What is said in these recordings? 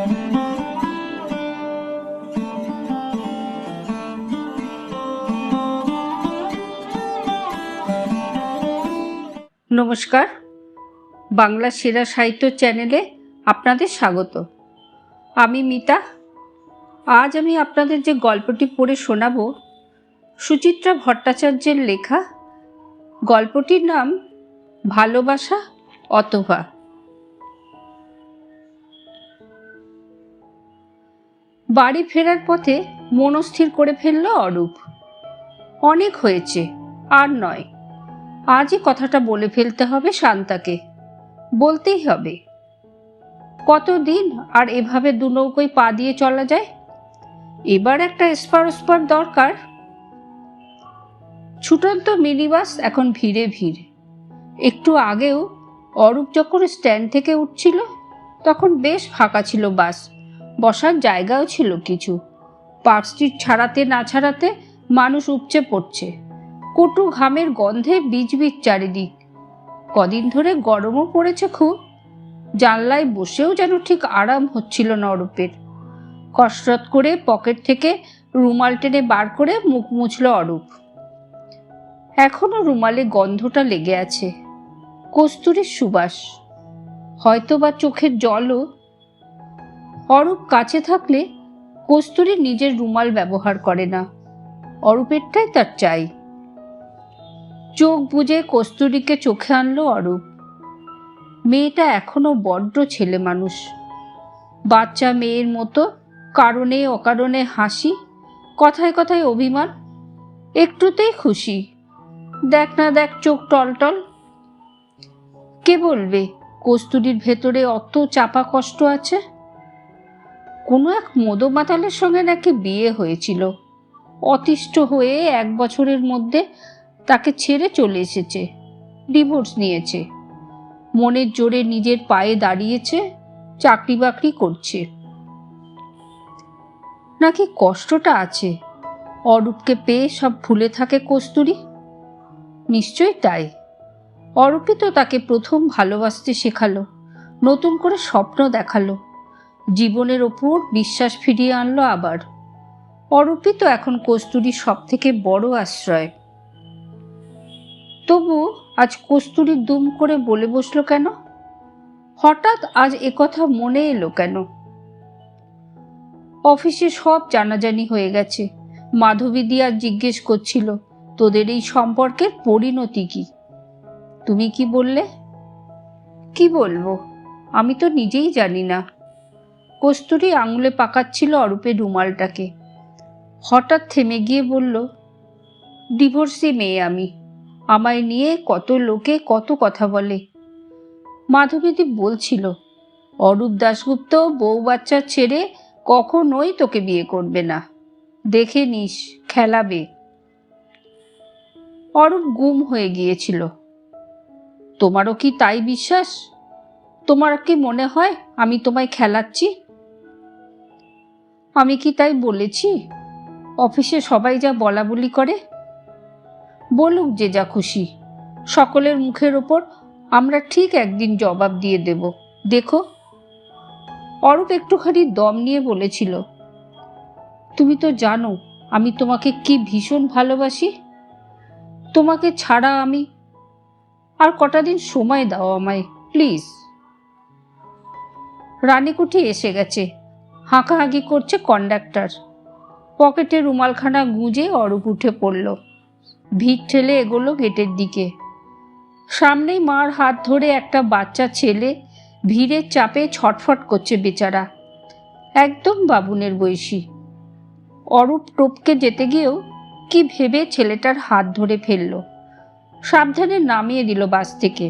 নমস্কার, বাংলা সেরা সাহিত্য চ্যানেলে আপনাদের স্বাগত। আমি মিতা। আজ আমি আপনাদের যে গল্পটি পড়ে শোনাবো সুচিত্রা ভট্টাচার্যের লেখা। গল্পটির নাম ভালোবাসা অথবা। বাড়ি ফেরার পথে মনস্থির করে ফেলল অরূপ, অনেক হয়েছে, আর নয়। আজই কথাটা বলে ফেলতে হবে শান্তাকে, বলতেই হবে। কতদিন আর এভাবে দু নৌকোয় পা দিয়ে চলা যায়? এবার একটা এসপার ওসপার দরকার। ছুটন্ত মিনিবাস এখন ভিড়ে ভিড়। একটু আগেও অরূপ যখন স্ট্যান্ড থেকে উঠছিল তখন বেশ ফাঁকা ছিল বাস, বসার জায়গাও ছিল কিছু। পার্ক স্ট্রিট ছাড়াতে না ছাড়াতে মানুষ উপচে পড়ছে। কটু ঘামের গন্ধে বিজবিজ চারিদিক। কদিন ধরে গরমও পড়েছে খুব। জানলায় বসেও যেন ঠিক আরাম হচ্ছিল না অরূপের। কসরত করে পকেট থেকে রুমাল টেনে বার করে মুখ মুছল অরূপ। এখনো রুমালে গন্ধটা লেগে আছে, কস্তুরীর সুবাস, হয়তো বা চোখের জলও। অরূপ কাছে থাকলে কস্তুরী নিজের রুমাল ব্যবহার করে না, অরূপেরটাই তার চাই। চোখ বুজে কস্তুরীকে চোখে আনলো অরূপ। মেয়েটা এখনো বড্ড ছেলে মানুষ, বাচ্চা মেয়ের মতো কারণে অকারণে হাসি, কথায় কথায় অভিমান, একটুতেই খুশি। দেখ না দেখ চোখ টলটল। কে বলবে কস্তুরীর ভেতরে অত চাপা কষ্ট আছে? কোনো এক মদমাতালের সঙ্গে নাকি বিয়ে হয়েছিল, অতিষ্ঠ হয়ে 1 বছরের মধ্যে তাকে ছেড়ে চলে এসেছে, ডিভোর্স নিয়েছে। মনের জোরে নিজের পায়ে দাঁড়িয়েছে, চাকরি বাকরি করছে। নাকি কষ্টটা আছে অরূপকে পেয়ে সব ভুলে থাকে কস্তুরী? নিশ্চয়ই তাই। অরূপই তো তাকে প্রথম ভালোবাসতে শেখালো, নতুন করে স্বপ্ন দেখালো, জীবনের ওপর বিশ্বাস ফিরিয়ে আনলো আবার। অরূপই তো এখন কস্তুরীর সব থেকে বড় আশ্রয়। তবু আজ কস্তুরী দুম করে বলে বসলো কেন? হঠাৎ আজ একথা মনে এলো কেন? অফিসে সব জানাজানি হয়ে গেছে। মাধবীদি আজ জিজ্ঞেস করছিল, তোদের এই সম্পর্কের পরিণতি কি? তুমি কি বললে? কি বলবো, আমি তো নিজেই জানি না। কস্তুরী আঙুলে পাকাচ্ছিল অরূপের রুমালটাকে। হঠাৎ থেমে গিয়ে বলল, ডিভোর্সি মেয়ে আমি। আমায় নিয়ে কত লোকে কত কথা বলে। মাধবীদি বলছিল অরূপ দাশগুপ্ত বউ বাচ্চা ছেড়ে কখনোই তোকে বিয়ে করবে না, দেখে নিস খেলাবে। অরূপ গুম হয়ে গিয়েছিল। তোমারও কি তাই বিশ্বাস? তোমার কি মনে হয় আমি তোমায় খেলাচ্ছি? আমি কি তাই বলেছি? অফিসে সবাই যা বলা বলি করে, বলুক যে যা খুশি, সকলের মুখের ওপর আমরা ঠিক একদিন জবাব দিয়ে দেব, দেখো। অরূপ একটুখানি দম নিয়ে বলেছিল, তুমি তো জানো আমি তোমাকে কি ভীষণ ভালোবাসি। তোমাকে ছাড়া আমি আর কটা দিন সময় দাও আমায়, প্লিজ। রানীকুঠি এসে গেছে, হাঁকাহাঁকি করছে কন্ডাক্টর। পকেটে রুমালখানা গুঁজে অরূপ উঠে পড়ল, ভিড় ঠেলে এগোলো গেটের দিকে। সামনেই মার হাত ধরে একটা বাচ্চা ছেলে ভিড়ের চাপে ছটফট করছে বেচারা, একদম বাবুনের বয়সী। অরূপ টপকে যেতে গিয়েও কি ভেবে ছেলেটার হাত ধরে ফেলল, সাবধানে নামিয়ে দিল বাস থেকে।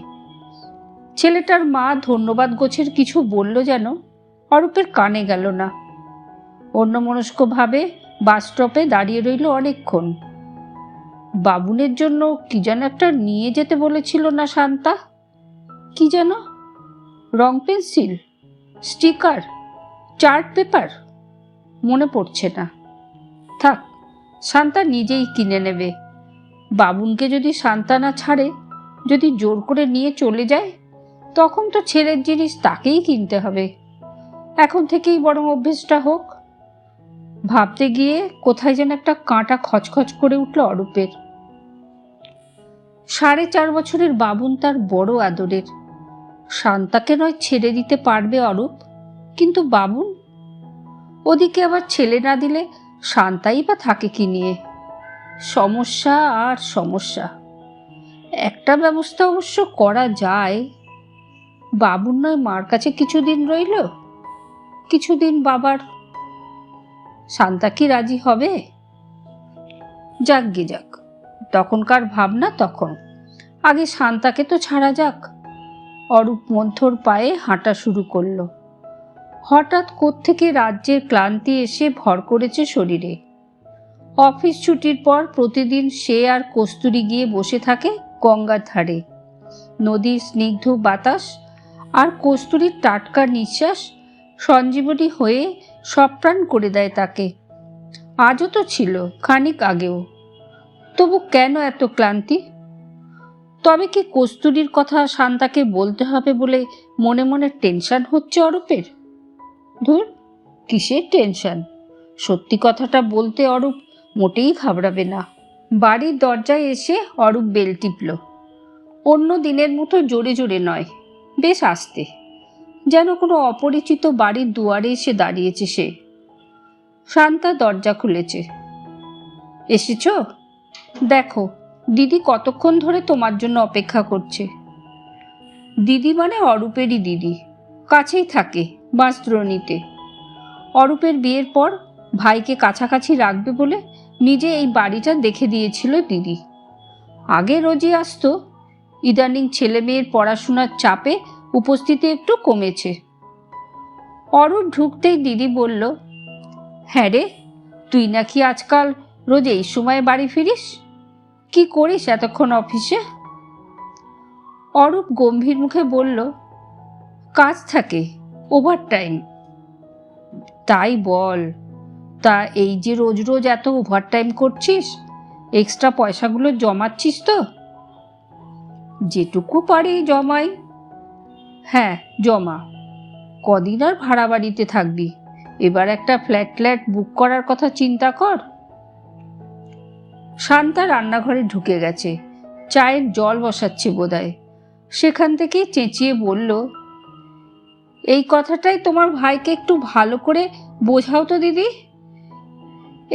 ছেলেটার মা ধন্যবাদ গোছের কিছু বলল যেন অরূপের কানে গেল না। অন্যমনস্কভাবে বাস স্টপে দাঁড়িয়ে রইল অনেকক্ষণ। বাবুনের জন্য কি যেন একটা নিয়ে যেতে বলেছিল না শান্তা? কি যেন? রং পেন্সিল, স্টিকার, চার্ট পেপার, মনে পড়ছে না। থাক, শান্তা নিজেই কিনে নেবে। বাবুনকে যদি শান্তা না ছাড়ে, যদি জোর করে নিয়ে চলে যায়, তখন তো ছেলের জিনিস তাকেই কিনতে হবে। এখন থেকেই বরং অভ্যেসটা হোক। ভাবতে গিয়ে কোথায় যেন একটা কাঁটা খচখচ করে উঠল অরূপের। 4.5 বছরের বাবুন তার বড় আদরের। শান্তাকে নয় ছেড়ে দিতে পারবে অরূপ, কিন্তু বাবুন, ওদিকে আবার ছেলে না দিলে শান্তাই বা থাকে কি নিয়ে? সমস্যা আর সমস্যা। একটা ব্যবস্থা অবশ্য করা যায়। বাবুর নয় মার কাছে কিছুদিন রইল, কিছুদিন বাবার। শান্তা কি রাজি হবে? যাক গে যাক, তখনকার ভাবনা তখন। আগে শান্তাকে তো ছাড়া যাক। অরূপ মন্থর পায়ে হাঁটা শুরু করলো। হঠাৎ কোত্থেকে রাজ্যের ক্লান্তি এসে ভর করেছে শরীরে। অফিস ছুটির পর প্রতিদিন সে আর কস্তুরী গিয়ে বসে থাকে গঙ্গার ধারে। নদীর স্নিগ্ধ বাতাস আর কস্তুরীর টাটকা নিঃশ্বাস সঞ্জীবনী হয়ে সপ্রাণ করে দেয় তাকে। আজও তো ছিল, খানিক আগেও। তবু কেন এত ক্লান্তি? তবে কি কস্তুরীর কথা শান্তাকে বলতে হবে বলে মনে মনে টেনশন হচ্ছে অরূপের? ধুর, কিসের টেনশন? সত্যি কথাটা বলতে অরূপ মোটেই ঘাবড়াবে না। বাড়ির দরজায় এসে অরূপ বেল টিপল। অন্য দিনের মতো জোরে জোরে নয়, বেশ আস্তে, যেন কোনো অপরিচিত বাড়ির দুয়ারে এসে দাঁড়িয়েছে সে। শান্তা দরজা খুলেছে। এসেছ? দেখো, দিদি কতক্ষণ ধরে তোমার জন্য অপেক্ষা করছে। দিদি মানে অরূপেরই দিদি, কাছেই থাকে বাঁশদ্রোণীতে। অরূপের বিয়ের পর ভাইকে কাছাকাছি রাখবে বলে নিজে এই বাড়িটা দেখে দিয়েছিল দিদি। আগে রোজই আসতো, ইদানিং ছেলে মেয়ের পড়াশোনার চাপে উপস্থিতি একটু কমেছে। অরূপ ঢুকতেই দিদি বলল, হ্যাঁ রে, তুই নাকি আজকাল রোজ এই সময় বাড়ি ফিরিস? কি করিস এতক্ষণ অফিসে? অরূপ গম্ভীর মুখে বলল, কাজ থাকে, ওভারটাইম। তাই বল। তা এই যে রোজ রোজ এত ওভারটাইম করছিস, এক্সট্রা পয়সাগুলো জমাচ্ছিস তো? যেটুকু পারি জমাই। হ্যাঁ, জমা। কদিন আর ভাড়া বাড়িতে থাকবি? এবার একটা ফ্ল্যাট বুক করার কথা চিন্তা কর। শান্তা রান্নাঘরে ঢুকে গেছে, চায়ের জল বসাচ্ছে বোধহয়। সেখান থেকে চেঁচিয়ে বলল, এই কথাটাই তোমার ভাইকে একটু ভালো করে বোঝাও তো দিদি।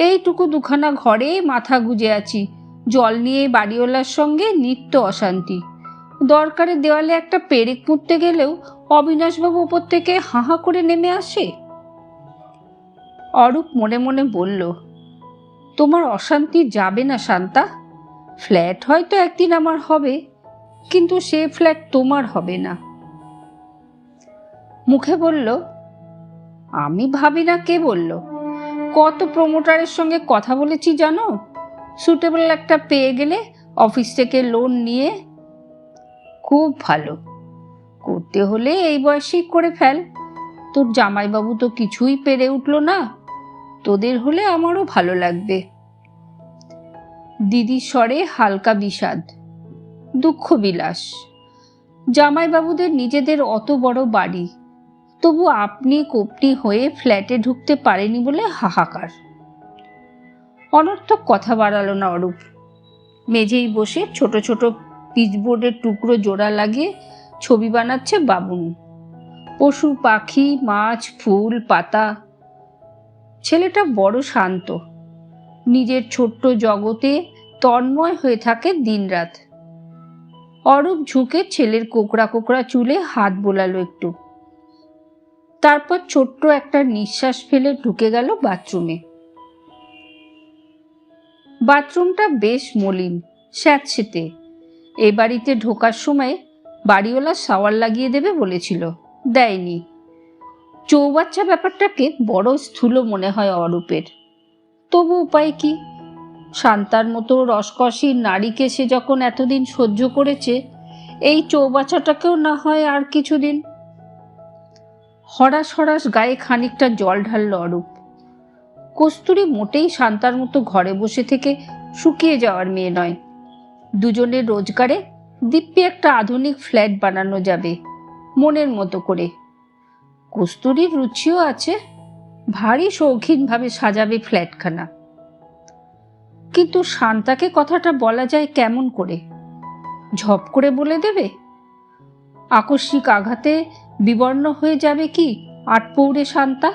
এইটুকু দুখানা ঘরে মাথা গুজে আছি, জল নিয়ে বাড়িওয়ালার সঙ্গে নিত্য অশান্তি। দরকারে দেওয়ালে একটা পেরেক মুড়তে গেলেও অবিনাশবাবু ওপর থেকে হাঁ করে নেমে আসে। অরূপ মনে মনে বলল, তোমার অশান্তি যাবে না শান্তা। ফ্ল্যাট হয়তো একদিন আমার হবে, কিন্তু সে ফ্ল্যাট তোমার হবে না। মুখে বলল, আমি ভাবি না, কে বলল? কত প্রমোটারের সঙ্গে কথা বলেছি জানো, সুটেবল একটা পেয়ে গেলে অফিস থেকে লোন নিয়ে। খুব ভালো, করতে হলে এই বয়সেই করে ফেল। তোর জামাইবাবু তো কিছুই পেরে উঠল না, তোদের হলে আমারও ভালো লাগবে। দিদির স্বরে হালকা বিষাদ, দুঃখ বিলাস। জামাইবাবুদের নিজেদের অত বড় বাড়ি, তবু আপনি কোপনি হয়ে ফ্ল্যাটে ঢুকতে পারেনি বলে হাহাকার। অনর্থক কথা বাড়ালো না অরূপ। মেঝেই বসে ছোট ছোট পিচবোর্ডের টুকরো জোড়া লাগিয়ে ছবি বানাচ্ছে বাবুন। পশু পাখি, মাছ, ফুল, পাতা। ছেলেটা বড় শান্ত, নিজের ছোট্ট জগতে তন্ময় হয়ে থাকে দিনরাত। অরূপ ঝুঁকে ছেলের কোকড়া কোকড়া চুলে হাত বোলালো একটু, তারপর ছোট্ট একটা নিঃশ্বাস ফেলে ঢুকে গেল বাথরুমে। বাথরুমটা বেশ মলিন, স্যাঁতসেঁতে। এ বাড়িতে ঢোকার সময় বাড়িওয়ালা শাওয়ার লাগিয়ে দেবে বলেছিল, দেয়নি। চৌবাচ্চা ব্যাপারটাকে বড় স্থূল মনে হয় অরূপের। তবু উপায় কি? শান্তার মতো রসকসী নারীকে সে যখন এতদিন সহ্য করেছে, এই চৌবাচ্চাটাকেও না হয় আর কিছুদিন। হরাস হরাস গায়ে খানিকটা জল ঢালল অরূপ। কস্তুরী মোটেই শান্তার মতো ঘরে বসে থেকে শুকিয়ে যাওয়ার মেয়ে নয়। দুজনের রোজগারে দিব্যি একটা আধুনিক ফ্ল্যাট বানানো যাবে মনের মতো করে। কস্তুরীর রুচিও আছে, ভারী শৌখিনভাবে সাজাবে ফ্ল্যাটখানা। কিন্তু শান্তাকে কথাটা বলা যায় কেমন করে? ঝপ করে বলে দেবে? আকস্মিক আঘাতে বিবর্ণ হয়ে যাবে কি আটপৌরে শান্তা?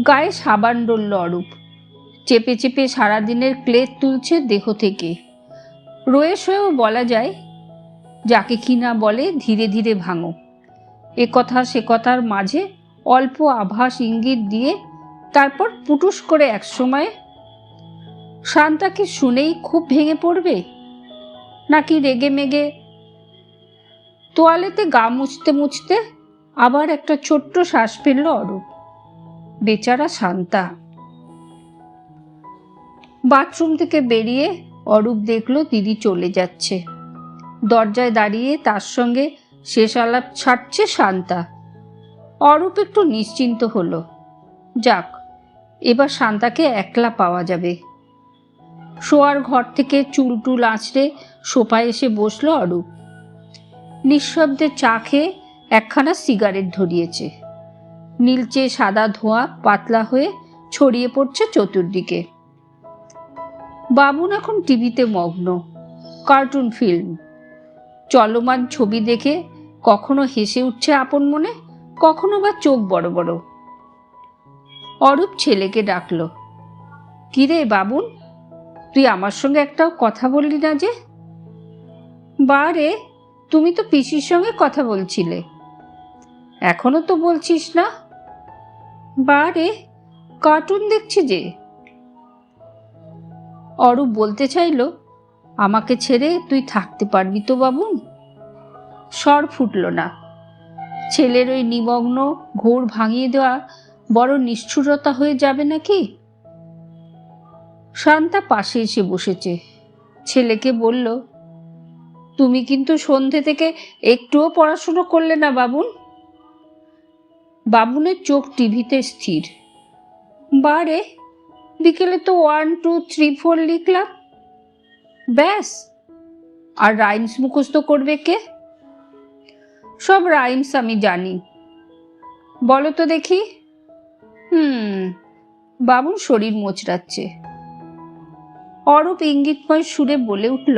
গায়ে সাবান ডলল অরূপ। চেপে চেপে সারাদিনের ক্লেদ তুলছে দেহ থেকে। রয়ে সয়েও বলা যায়, যাকে কিনা বলে ধীরে ধীরে ভাঙো। এ কথা সে কথার মাঝে অল্প আভাস ইঙ্গিত দিয়ে তারপর পুটুস করে একসময়। শান্তাকে শুনেই খুব ভেঙে পড়বে, নাকি রেগে মেগে? তোয়ালেতে গা মুছতে মুছতে আবার একটা ছোট্ট শ্বাস ফেলল অরূপ। বেচারা শান্তা। বাথরুম থেকে বেরিয়ে অরূপ দেখল দিদি চলে যাচ্ছে। দরজায় দাঁড়িয়ে তার সঙ্গে শেষ আলাপ ছাড়ছে শান্তা। অরূপ একটু নিশ্চিন্ত হলো। যাক, এবার শান্তাকে একলা পাওয়া যাবে। শোয়ার ঘর থেকে চুল টুল আঁচড়ে সোফায় এসে বসলো অরূপ। নিঃশব্দে চা খেয়ে একখানা সিগারেট ধরিয়েছে। নীলচে সাদা ধোঁয়া পাতলা হয়ে ছড়িয়ে পড়ছে চতুর্দিকে। বাবুন এখন টিভিতে মগ্ন। কার্টুন ফিল্ম, চলমান ছবি দেখে কখনো হেসে উঠছে আপন মনে, কখনো বা চোখ বড় বড়। অরূপ ছেলেকে ডাকল। কিরে বাবুন, তুই আমার সঙ্গে একটাও কথা বললি না যে? বা রে, তুমি তো পিসির সঙ্গে কথা বলছিলে। এখনো তো বলছিস না? বা রে, কার্টুন দেখছি যে। অরূপ বলতে চাইল, আমাকে ছেড়ে তুই থাকতে পারবি তো বাবুন? স্বর ফুটল না। ছেলের ওই নিমগ্ন ঘোর ভাঙিয়ে দেওয়া বড় নিষ্ঠুরতা হয়ে যাবে নাকি? শান্তা পাশে এসে বসেছে। ছেলেকে বলল, তুমি কিন্তু সন্ধে থেকে একটুও পড়াশুনো করলে না বাবুন? বাবুনের চোখ টিভিতে স্থির। বারে, বিকেলে তো 1, 2, 3, 4 লিখলাম, ব্যাস। আর রাইমস মুখস্থ করবে কে? সব রাইমস আমি জানি। বলো তো দেখি। বাবুন শরীর মোচড়াচ্ছে। অরূপ ইঙ্গিতময় সুরে বলে উঠল,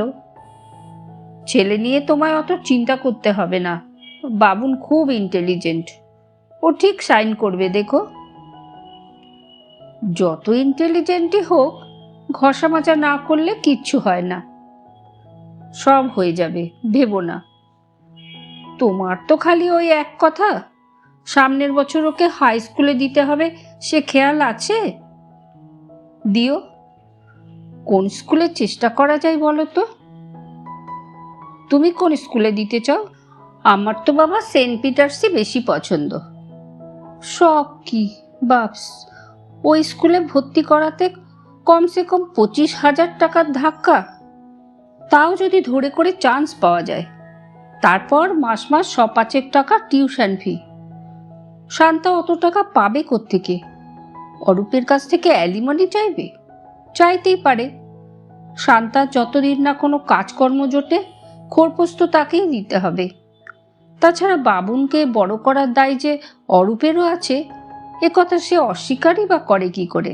ছেলে নিয়ে তোমায় অত চিন্তা করতে হবে না। বাবুন খুব ইন্টেলিজেন্ট, ও ঠিক সাইন করবে দেখো। যত ইন্টেলিজেন্টই হোক, ঘষা মাজা না করলে কিচ্ছু হয় না। সব হয়ে যাবে, ভেবো না। তোমার তো খালি ওই এক কথা, সামনের বছর ওকে হাই স্কুলে দিতে হবে, সে খেয়াল আছে? দিও। কোন স্কুলে চেষ্টা করা যায় বলো তো? তুমি কোন স্কুলে দিতে চাও? আমার তো বাবা সেন্ট পিটার্সই বেশি পছন্দ। শখ কি বাপস, ওই স্কুলে ভর্তি করাতে কমসে কম 25,000 টাকার ধাক্কা। তাও যদি ধরে করে চান্স পাওয়া যায়। তারপর মাস মাস 5 টাকা টিউশন ফি। শান্তা অত টাকা পাবে কোত্থেকে? অরূপের কাছ থেকে অ্যালিমনি চাইবে? চাইতেই পারে। শান্তা যতদিন না কোনো কাজকর্ম জোটে, খোরপোশ তো তাকেই দিতে হবে। তাছাড়া বাবুনকে বড় করার দায় যে অরূপেরও আছে, এ কথা সে অস্বীকারই বা করে কি করে?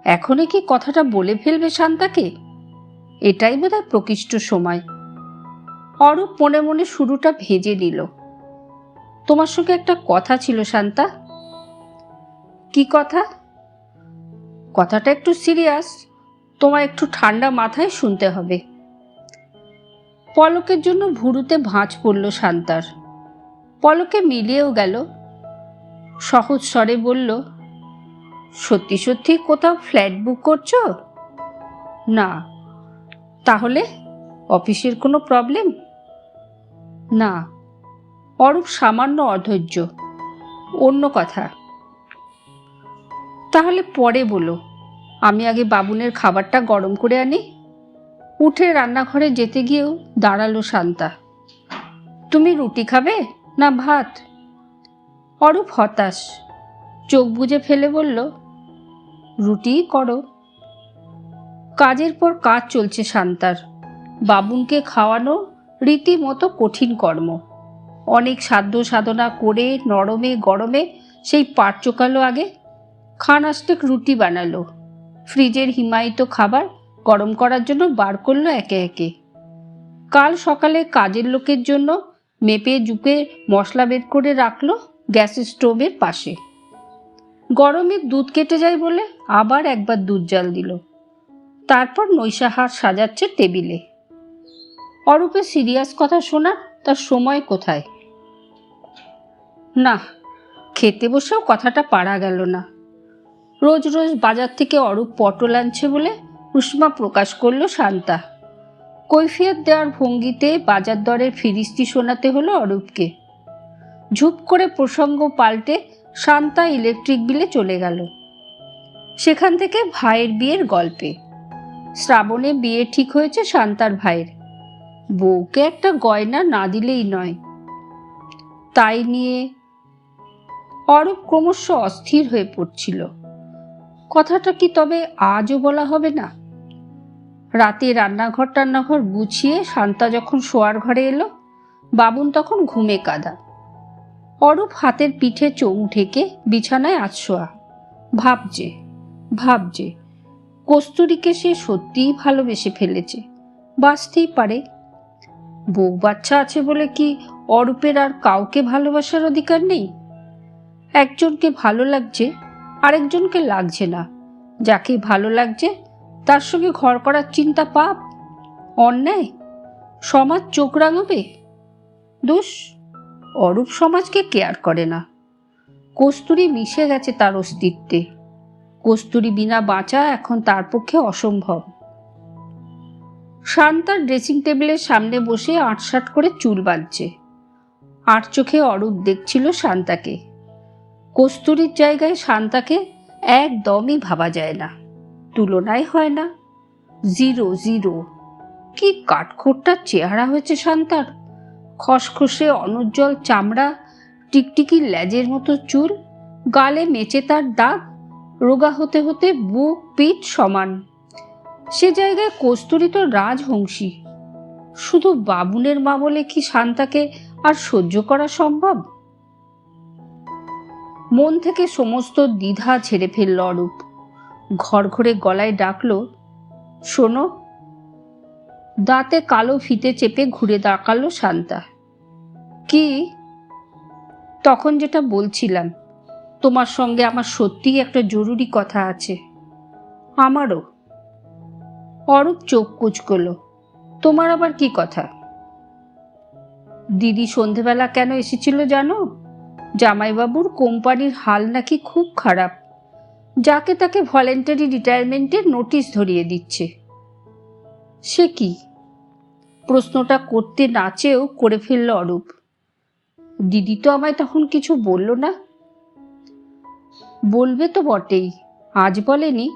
এখনই কি কথাটা বলে ফেলবে শান্তাকে? এটাই বোধহয় প্রকৃষ্ট সময়। অরূপ মনে মনে শুরুটা ভেজে নিল। তোমার সঙ্গে একটা কথা ছিল শান্তা। কি কথা? কথাটা একটু সিরিয়াস, তোমায় একটু ঠান্ডা মাথায় শুনতে হবে। পলকের জন্য ভুরুতে ভাঁজ পড়ল শান্তার। পলকে মিলিয়েও গেল। সহজ স্বরে বলল, সত্যি সত্যি কোথাও ফ্ল্যাট বুক করছো? না। তাহলে অফিসের কোনো প্রবলেম? না। অরূপ সামান্য অধৈর্য। অন্য কথা। তাহলে পরে বলো, আমি আগে বাবুনের খাবারটা গরম করে আনি। উঠে রান্নাঘরে যেতে গিয়েও দাঁড়ালো শান্তা। তুমি রুটি খাবে না ভাত? অরূপ হতাশ, চোখ বুজে ফেলে বলল, রুটিই করো। কাজের পর কাজ চলছে শান্তার। বাবুনকে খাওয়ানো রীতিমতো কঠিন কর্ম। অনেক সাধ্য সাধনা করে নরমে গরমে সেই পাট চোকালো আগে, খান আষ্টেক রুটি বানালো, ফ্রিজের হিমায়িত খাবার গরম করার জন্য বার করলো একে একে। কাল সকালে কাজের লোকের জন্য মেপে জুপে মশলা বের করে রাখলো গ্যাসের স্টোভের পাশে। গরমে দুধ কেটে যায় বলে আবার একবার দুধ জাল দিল। তারপর নৈশাহার সাজাচ্ছে টেবিলে। অরূপের সিরিয়াস কথা শোনার তার সময় কোথায়? না, খেতে বসেও কথাটা পারা গেল না। রোজ রোজ বাজার থেকে অরূপ পটল আনছে বলে উষ্মা প্রকাশ করল শান্তা। কৈফিয়ত দেওয়ার ভঙ্গিতে বাজার দরের ফিরিস্তি শোনাতে হলো অরূপকে। ঝুপ করে প্রসঙ্গ পাল্টে শান্তা ইলেকট্রিক বিলে চলে গেল। সেখান থেকে ভাইয়ের বিয়ের গল্পে। শ্রাবণে বিয়ে ঠিক হয়েছে শান্তার ভাইয়ের। বউকে একটা গয়না না দিলেই নয়। তাই নিয়ে অরূপ ক্রমশ অস্থির হয়ে পড়ছিল। কথাটা কি তবে আজও বলা হবে না? রাতে রান্নাঘর গুছিয়ে শান্তা যখন শোয়ার ঘরে এলো, বাবুন তখন ঘুমে কাদা। অরূপ হাতের পিঠে চোখ ঢেকে বিছানায় আছশোয়া। ভাবছে কস্তুরীকে সে সত্যিই ভালোবেসে ফেলেছে। বাঁচতেই পারে। বউ বাচ্চা আছে বলে কি অরূপের আর কাউকে ভালোবাসার অধিকার নেই? একজনকে ভালো লাগছে, আরেকজনকে লাগছে না। যাকে ভালো লাগছে তার সঙ্গে ঘর করার চিন্তা পাপ, অন্যায়, সমাজ চোখ রাঙাবে। দোষ, অরূপ সমাজকে কেয়ার করে না। কস্তুরী মিশে গেছে তার অস্তিত্বে। কস্তুরী বিনা বাঁচা এখন তার পক্ষে অসম্ভব। শান্তার ড্রেসিং টেবিলের সামনে বসে আটসাট করে চুল বাঁধছে। আট চোখে অরূপ দেখছিল শান্তাকে। কস্তুরীর জায়গায় শান্তাকে একদমই ভাবা যায় না, তুলনায় হয় না। জিরো। কি কাঠখোট্টা চেহারা হয়েছে শান্তার। খসখসে অনুজ্জ্বল চামড়া, টিকটিকি লেজের মতো চুল, গালে মেচেতার দাগ, রোগা হতে হতে বুক পিঠ সমান। সে জায়গায় কস্তুরী তো রাজহংসী। শুধু বাবুনের মা বলে কি শান্তাকে আর সহ্য করা সম্ভব? মন থেকে সমস্ত দ্বিধা ঝেড়ে ফেলল অরূপ। ঘরে গলায় ডাকল, শোনো। দাঁতে কালো ফিতে চেপে ঘুরে তাকালো শান্তা। কি? তখন যেটা বলছিলাম, তোমার সঙ্গে আমার সত্যিই একটা জরুরি কথা আছে। আমারও। অরূপ চোখ কুঁচকল। তোমার আবার কি কথা? দিদি সন্ধেবেলা কেন এসেছিল জানো? জামাইবাবুর কোম্পানির হাল নাকি খুব খারাপ। যাকে তাকে ভলেন্টারি রিটায়ারমেন্টের নোটিশ ধরিয়ে দিচ্ছে। সে কি? প্রশ্নটা করতে না চেয়েও করে ফেলল অরূপ। দিদি তো আমায় তখন কিছু বলল না। বলবে তো বটেই, আজ বলেনি?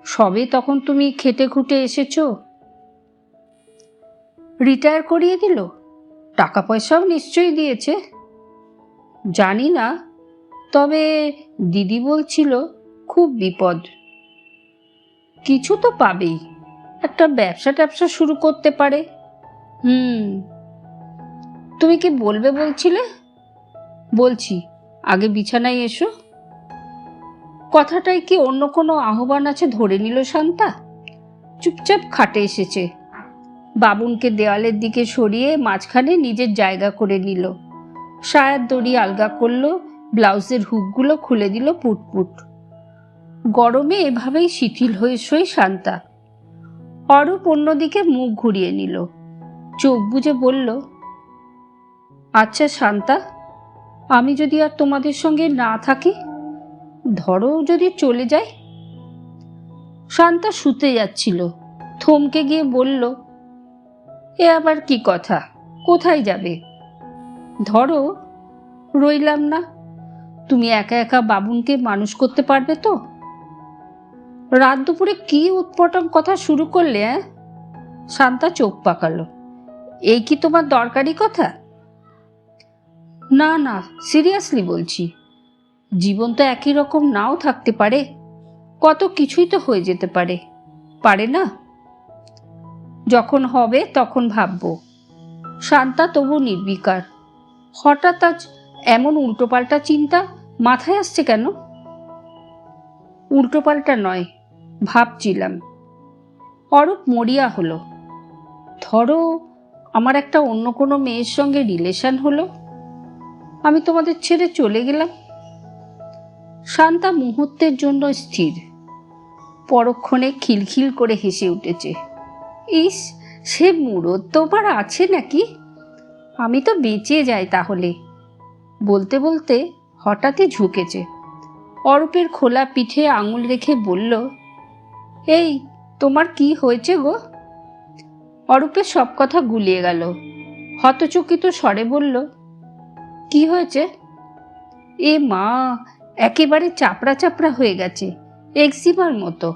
সবে তখন তুমি খেটে খুঁটে এসেছো। রিটায়ার করিয়ে দিল? টাকা পয়সাও নিশ্চয়ই দিয়েছে। জানি না, তবে দিদি বলছিল খুব বিপদ। কিছু তো পাবেই, একটা ব্যবসা শুরু করতে পারে। তুমি কি বলবে বলছিলে? বলছি, আগে বিছানায় এসো। কথাটাই কি অন্য কোনো আহ্বান আছে ধরে নিল শান্তা। চুপচাপ খাটে এসেছে। বাবুনকে দেওয়ালের দিকে সরিয়ে মাঝখানে নিজের জায়গা করে নিল। সায়ার দড়ি আলগা করল, ব্লাউজের হুকগুলো খুলে দিল পুটপুট। গরমে এভাবেই শিথিল হয়ে শোয় শান্তা। অরূপ অন্যদিকে মুখ ঘুরিয়ে নিল, চোখ বুজে বলল, আচ্ছা শান্তা, আমি যদি আর তোমাদের সঙ্গে না থাকি, ধরো যদি চলে যাই। শান্তা শুতে যাচ্ছিল, থমকে গিয়ে বলল, এ আবার কি কথা? কোথায় যাবে? ধরো রইলাম না, তুমি একা একা বাবুনকে মানুষ করতে পারবে তো? রাত দুপুরে কি উৎপটন কথা শুরু করলে? শান্তা চোখ পাকালো। এই কি তোমার দরকারি কথা? না, সিরিয়াসলি বলছি। জীবন তো একই রকম নাও থাকতে পারে। কত কিছুই তো হয়ে যেতে পারে, পারে না? যখন হবে তখন ভাববো। শান্তা তবু নির্বিকার। হঠাৎ আজ এমন উল্টোপাল্টা চিন্তা মাথায় আসছে কেন? উল্টোপাল্টা নয়, ভাবছিলাম। অরূপ মরিয়া হলো। ধরো আমার একটা অন্য কোনো মেয়ের সঙ্গে রিলেশন হলো, আমি তোমাদের ছেড়ে চলে গেলাম। শান্তা মুহূর্তের জন্য স্থির, পরক্ষণে খিলখিল করে হেসে উঠেছে। ইস, সে মুরদ তো আবার আছে নাকি? আমি তো বেঁচে যাই তাহলে। বলতে বলতে হঠাৎই ঝুঁকেছে, অরূপের খোলা পিঠে আঙুল রেখে বলল, এই তোমার কি হয়েছে গো? অরূপের সব কথা গুলিয়ে গেল। হতচকিত স্বরে বলল, কি হয়েছে? এ মা, একেবারে চাপড়া চাপড়া হয়ে গেছে, এক্সিমার মতো।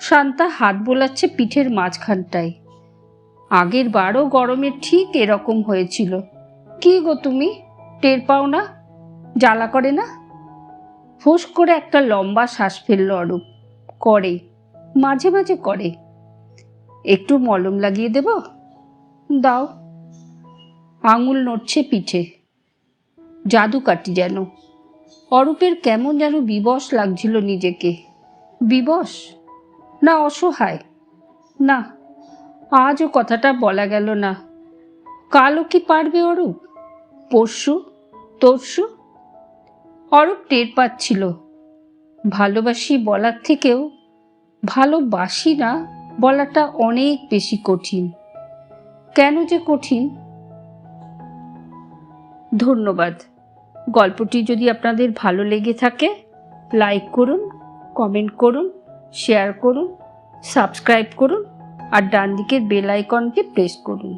শান্তা হাত বোলাচ্ছে পিঠের মাঝখানটায়। আগের বারও গরমে ঠিক এরকম হয়েছিল। কি গো তুমি, টের পাও না? জ্বালা করে না? ফোঁস করে একটা লম্বা শ্বাস ফেলল অরূপ। করে, মাঝে মাঝে করে। একটু মলম লাগিয়ে দেব? দাও। আঙুল নড়ছে পিঠে, জাদুকাঠি যেন। অরূপের কেমন যেন বিবশ লাগছিল নিজেকে। বিবশ না অসহায়? না, আজও কথাটা বলা গেল না। কালও কি পারবে অরূপ? পরশু, তরশু? অরূপ টের পাচ্ছিল ভালোবাসি বলার থেকেও ভালোবাসি না বলাটা অনেক বেশি কঠিন। কেন যে কঠিন? ধন্যবাদ। গল্পটি যদি আপনাদের ভালো লেগে থাকে, লাইক করুন, কমেন্ট করুন, শেয়ার করুন, সাবস্ক্রাইব করুন আর ডান দিকের বেল আইকনটি প্রেস করুন।